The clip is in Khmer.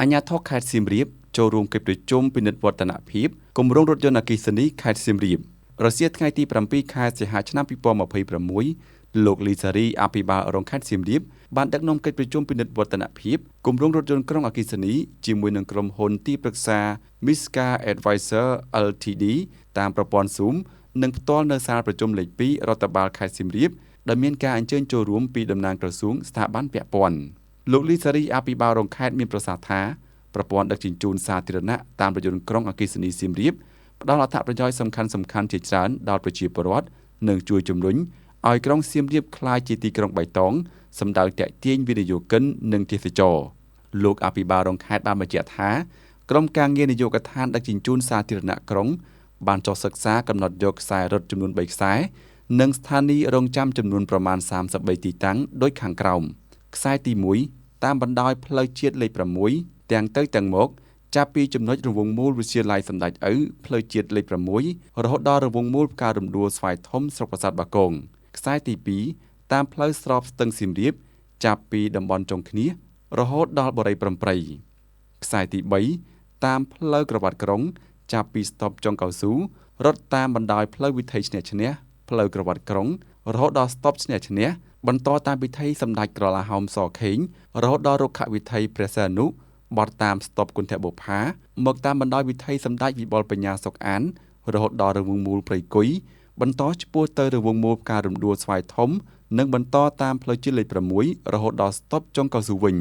អាជ្ញាធរខេត្តសៀមរាបចូលរួមកិច្ចប្រជុំពិនិត្យវឌ្ឍនភាពគម្រោងរថយន្តអគ្គិសនីខេត្តសៀមរាបរសៀលថ្ងៃទី7ខែសីហាឆ្នាំ2026លោកលីសារីអភិបាលរងខេត្តសៀមរាបបានដឹកនាំកិច្ចប្រជុំពិនិត្យវឌ្ឍនភាពគម្រោងរថយន្តក្រុងអគ្គិសនីជាមួយនឹងក្រុមហ៊ុនទីប្រឹក្សា Miska Advisor Ltd តាមប្រព័ន្ធ Zoom និងផ្ទាល់នៅសាលប្រជុំលេខ2រដ្ឋបាលខេត្តសៀមរាបដែលមានការអញ្ជើញចូលរួមពីតំណាងក្រសួងស្ថាប័នពាក់ព័ន្ធលោកលីសារីអភិបាលរងខេត្តមានប្រសាសន៍ថាប្រព័ន្ធដឹកជញ្ជូនសាធារណៈតាមរថយន្តក្រុងអគ្គិសនីសៀមរាបផ្ដល់អត្ថប្រយោជន៍សំខាន់ៗជាច្រើនដល់ប្រជាពលរដ្ឋនិងជួយជំរុញឲ្យក្រុងសៀមរាបក្លាយជាទីក្រុងបៃតងសម្ដៅទាក់ទាញវិនិយោគិននិងទេសចរលោកអភិបាលរងខេត្តបានបញ្ជាក់ថាក្រុមការងារនយោបាយកដ្ឋានដឹកជញ្ជូនសាធារណៈក្រុងបានចុះសិក្សាកំណត់យកខ្សែរថចំនួន3ខ្សែនិងស្ថានីយរងចាំចំនួនប្រមាណ33ទីតាំងដូចខាងក្រោមខ្សែទី1តាមបណ្ដោយផ្លូវជាតិលេខ6ទាំងទៅទាំងមកចាប់ពីចំណុចរង្វង់មូលវិទ្យាល័យសម្ដេចឪផ្លូវជាតិលេខ6រហូតដល់រង្វង់មូលផ្ការរំដួលស្វាយធំស្រុកប្រាសាទបាគងខ្សែទី2តាមផ្លូវស្របស្ទឹងសៀមរាបចាប់ពីតំបន់ចុងឃ្នៀសរហូតដល់បរិយព្រំប្រៃខ្សែទី3តាមផ្លូវក្រវ៉ាត់ក្រុងចាប់ពីស្តុបចុងកៅស៊ូរត់តាមបណ្ដោយផ្លូវវិថីឈ្នះផ្លូវក្រវ៉ាត់ក្រុងរហូតដល់ស្តុបឈ្នះបន្តតាមវិថីសម្ដេចក្រឡាហោមសខេងរហូតដល់រុក្ខវិថីព្រះសីហនុបត់តាមស្តុបគុណធបុប្ផាមកតាមបណ្ដោយវិថីសម្ដេចវិបុលបញ្ញាសុកអានរហូតដល់រង្វង់មូលព្រៃគុយបន្តឆ្ពោះទៅរង្វង់មូលផ្ការរំដួលស្វាយធំនិងបន្តតាមផ្លូវជាតិលេខ6រហូតដល់ស្តុបចុងកៅស៊ូវិញ